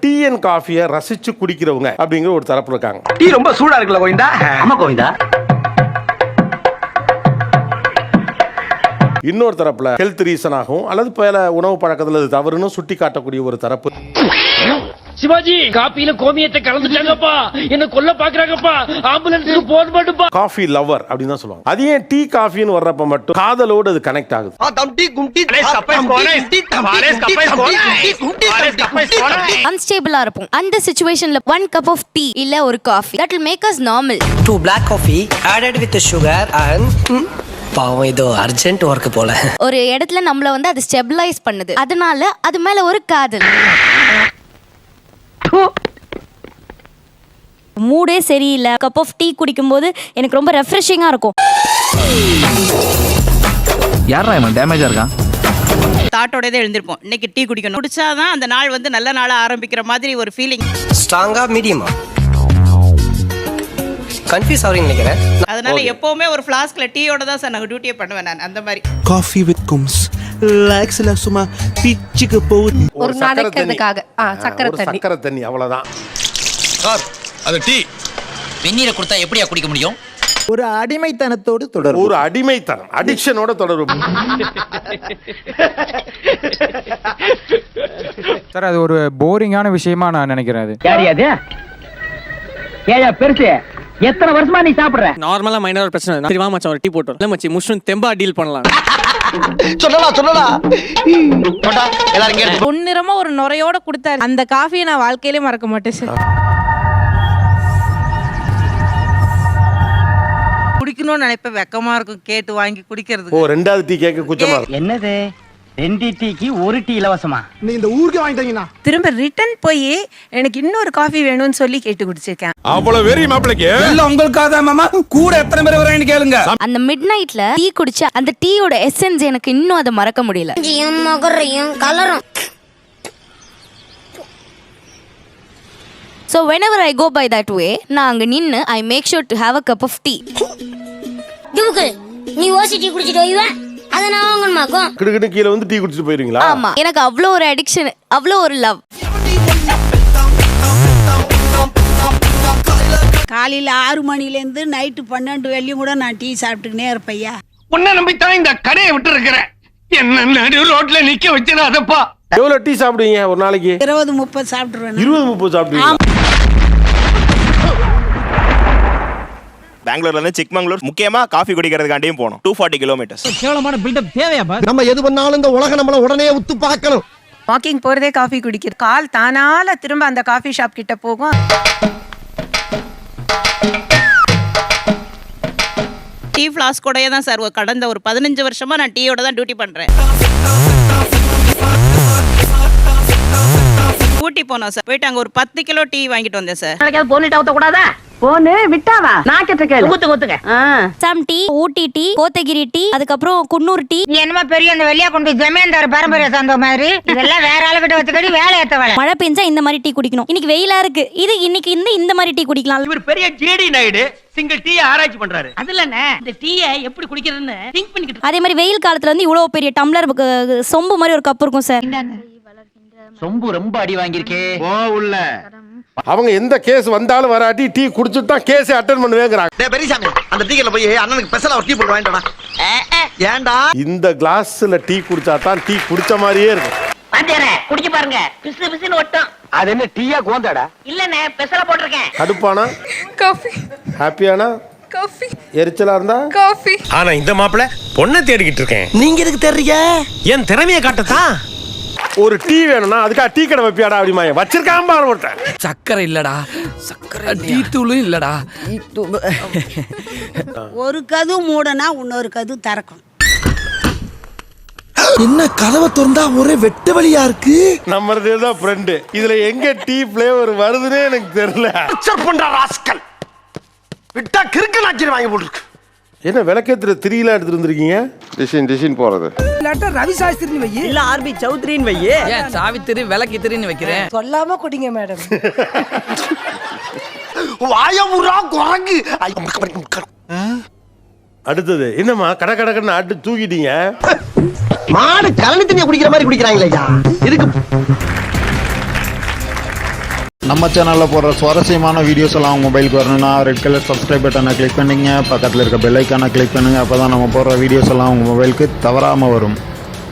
Tea and காஃபியை ரசிச்சு குடிக்கிறவங்க அப்படிங்கிற ஒரு தரப்பு இருக்காங்க. டீ ரொம்ப சூடா இருக்குல்ல கோவிந்தா? ஆமா கோவிந்தா. இன்னொரு தரப்புல ஹெல்த் ரீசன் ஆகும் அல்லது பல உணவு பழக்கத்துல தவறுன்னு சுட்டி காட்டக்கூடிய ஒரு தரப்பு. சிவாஜி காப்பியில கோமியத்தை கலந்துட்டாங்கப்பா, என்ன கொல்ல பாக்குறாங்கப்பா, ஆம்புலன்ஸ்க்கு போன் பண்ணுப்பா. காஃபி லவர் அப்படின்னு தான் சொல்லுவாங்க. அது ஏன் டீ காஃபின்னு வர்றப்ப மட்டும் காதலோடு அது கனெக்ட் ஆகுது. அன்ஸ்டேபிளா இருப்போம் அந்த சிச்சுவேஷன்ல 1 cup of tea இல்ல ஒரு coffee that will make us normal. 2 black coffee added with the sugar and பாவம் இதோ அர்ஜென்ட் ஒர்க் போல ஒரு இடத்துல நம்மள வந்து அது ஸ்டெபிலைஸ் பண்ணுது. அதனால அது மேல ஒரு காதல். மூடே சரியில்லை, கப் ஆஃப் டீ குடிக்கும்போது எனக்கு ரொம்ப ரெஃப்ரெஷிங்கா இருக்கும். யாரா இவன் டேமேஜா இருக்கான்? தாட்டோட தான் எழுந்திருப்போம், இன்னைக்கு டீ குடிக்கணும், குடிச்சாதான் அந்த நாள் வந்து நல்ல நாளா ஆரம்பிக்கிற மாதிரி ஒரு ஃபீலிங். ஸ்ட்ராங்கா மீடியமா கன்ஃபியூஸ் ஆவறீங்க நினைக்கிறேன். அதனால எப்பவுமே ஒரு ஃப்ளாஸ்க்ல டீயோட தான் சார் நான் டியூட்டியே பண்ணுவேன். நான் அந்த மாதிரி காஃபி வித் கும்ஸ் லைக்ஸ்ல சும்மா பிச்சுக்கு போகுது. ஒரு நடக்கிறதுக்காக சக்கரை தண்ணி அவ்வளவுதான் சார். அது டீ வெந்நீரை கொடுத்தா எப்படியா குடிக்க முடியும்? ஒரு அடிமைத்தனத்தோடு தொடரும். ஒரு அடிமைத்தனம், அடிக்ஷனோட தொடரும். சார் அது ஒரு போரிங்கான விஷயமா நான் நினைக்கிறேன். அது யாரு ஏயா பெருசு எத்தனை வருஷமா நீ சாப்பிடுற? நார்மலா மைனர் பிரச்சனை. சரி வா மச்சான் ஒரு டீ போட்டு இல்ல மச்சி முஷ்ரூம் தெம்பா டீல் பண்ணலாம். சொல்லடா போடா எல்லாரும் இங்க பொன்னிறமா ஒரு நுரையோட கொடுத்தாரு. அந்த காஃபியை நான் வாழ்க்கையிலே மறக்க மாட்டேன் சார். குடிக்கணும்னு நினைப்ப வெக்கமா இருக்கும் கேட்டு வாங்கி குடிக்கிறது. ஓ ரெண்டாவது டீ கேட்க கூச்சமா இருக்கு. என்னது 2 டீக்கு 1 டீ இலவசமா? நீ இந்த ஊருக்கு வாங்கிட்டீங்கனா திரும்ப ரிட்டர்ன் போய் எனக்கு இன்னொரு காஃபி வேணும்னு சொல்லி கேட்டு குடிச்சிருக்கேன். அவ்வளவு வெறி மாப்பிளைக்கு இல்ல உங்களுக்காக தான் மாமா. கூட எத்தனை பேர் வரேன்னு கேளுங்க. அந்த மிட் நைட்ல டீ குடிச்ச அந்த டீயோட எசன்ஸ் எனக்கு இன்னும் அதை மறக்க முடியல. கலரும். So whenever I go by that way, நான் அங்க நின்னு I make sure to have a cup of tea. நீ ஓசி டீ குடிச்சிட்டு போய்வா அத நான் வாங்கணுமாக்கும். கிடுகிடு கீழ வந்து டீ குடிச்சிட்டு போயிருவீங்களா? ஆமா, எனக்கு அவ்ளோ ஒரு அடிக்ஷன், அவ்ளோ ஒரு லவ். காலையில 6 மணிலேருந்து நைட்டு 12 வரையும் கூட நான் டீ சாப்பிட்டுக்கினே இருப்பையா. உன்னை நம்பித்தான் இந்த கடையை விட்டு இருக்கிறேன். என்ன நடு ரோட்ல நிக்க வச்சிடாதப்பா. எவ்வளவு டீ சாப்பிடுவீங்க ஒரு நாளைக்கு? 20-30 சாப்பிட்டுருவேன். 20-30 சாப்பிடுவீங்க? பெங்களூர்ல இருந்து சிக்மங்களூர் முக்கியமா காஃபி குடிக்கிறதுக்காண்டியும் போனோம். 240 கிலோமீட்டர்ஸ். கேவலமான பில்டப் தேவையா பாஸ்? நம்ம எது பண்ணாலும் இந்த உலகம் நம்மள உடனே உத்து பார்க்கணும். வாக்கிங் போறதே காஃபி குடிக்கிறது. கால் தானால திரும்ப அந்த காஃபி ஷாப் கிட்ட போகும். டீ ஃப்ளாஸ்கோடயே தான் சார் கடந்த ஒரு 15 வருஷமா நான் டீயோட தான் டியூட்டி பண்றேன். ஊட்டி போனோம் சார். போயிட்டு அங்க ஒரு 10 கிலோ டீ வாங்கிட்டு வந்தேன் சார். நாளைக்கு போனிட்ட ஊத்த கூடாதா? போனு விட்டாவா? நான் கேட்டேன். ஊத்துங்க. சம் டீ, ஊட்டி டீ, கோத்தகிரி டீ, அதுக்கப்புறம் குன்னூர் டீ. என்னமா பெரிய அந்த வெளியா கொண்டு ஜமீன்தார் பரம்பரை சார்ந்த மாதிரி இதெல்லாம் வேற ஆள விட்டு வச்சுக்கடி வேலை ஏத்த வேலை. மழை பெஞ்சா இந்த மாதிரி டீ குடிக்கணும். இன்னைக்கு வெயிலா இருக்கு, இது இன்னைக்கு இந்த மாதிரி டீ குடிக்கலாம். இவர் பெரிய ஜேடி நாயுடு சிங்கிள் டீ ஆராய்ச்சி பண்றாரு. அதுலண்ணே இந்த டீயை எப்படி குடிக்கிறதுன்னு திங்க் பண்ணிக்கிட்டு. அதே மாதிரி வெயில் காலத்துல வந்து இவ்வளவு பெரிய டம்ளர் சொம்பு மாதிரி ஒரு கப் இருக்கும் சார். சொம்பு ரொம்ப அடி வாங்கியிருக்கே. ஓ உள்ள அவங்க எந்த கேஸ் வந்தாலும் வராட்டி டீ குடிச்சிட்டு தான் கேஸை அட்டெண்ட் பண்ணுவேங்கறாங்க. டேய் பெரியசாமி அந்த டீக்கல போய் அண்ணனுக்கு ஸ்பெஷலா ஒரு டீ போட்டு வாங்கிட்டடா. ஏன்டா இந்த கிளாஸ்ல டீ குடிச்சா தான் டீ குடிச்ச மாதிரியே இருக்கும். வாத்தியாரே குடிச்சு பாருங்க. பிசு பிசுன்னு ஒட்டும். அது என்ன டீயா கோந்தாடா? இல்லண்ணே ஸ்பெஷலா போட்டுருக்கேன். கடுப்பானா காஃபி, ஹாப்பியானா காஃபி, எரிச்சலா இருந்தா காஃபி. ஆனா இந்த மாப்பிள பொண்ணை தேடிக்கிட்டு இருக்கேன். நீங்க எதுக்கு தேடுறீங்க? என் திறமையை காட்டத்தான். ஒரு டீ வேணும்னா அதுக்காக டீ கடை வைப்பியாடா அப்படிமா வச்சிருக்காம பாரு ஒருத்தன். சக்கரை இல்லடா, சக்கரை டீ தூளும் இல்லடா. ஒரு கது மூடனா இன்னொரு கது திறக்கும். என்ன கதவை திறந்தா ஒரே வெட்டு வழியா இருக்கு. நம்மளதே தான் ஃப்ரெண்ட். இதுல எங்க டீ ஃப்ளேவர் வருதுன்னே எனக்கு தெரியல. செக் பண்ற ராஸ்கல். விட்டா கிறுக்கு நாச்சி வாங்கி போட்டுருக்கு. என்ன விளக்கத்துல 3 எடுத்துட்டு வந்திருக்கீங்க? டிஷின் போறது. இல்லாட்ட ரவி சாஸ்திரின்னு வையே. இல்ல ஆர்பி சௌத்ரின்னு வையே. ஏன் சாவித்திரி விளக்கித்திரின்னு வைக்கிறேன்? சொல்லாம குடிங்க மேடம். வாயமுறா குரங்கு. அடுத்தது என்னம்மா கடன்னு அட்டு தூக்கிட்டீங்க? மாடு கலனி தண்ணியை குடிக்கிற மாதிரி குடிக்கிறாங்களே ஐயா. இதுக்கு நம்ம சேனலில் போடுற சுவாரஸ்யமான வீடியோஸ் எல்லாம் உங்கள் மொபைலுக்கு வரணும்னா ரெட் கலர் சப்ஸ்கிரைப் பட்டனை கிளிக் பண்ணிங்க, பக்கத்தில் இருக்க பெல் ஐக்கானை கிளிக் பண்ணுங்கள். அப்போ தான் நம்ம போடுற வீடியோஸ் எல்லாம் உங்கள் மொபைலுக்கு தவறாமல் வரும்.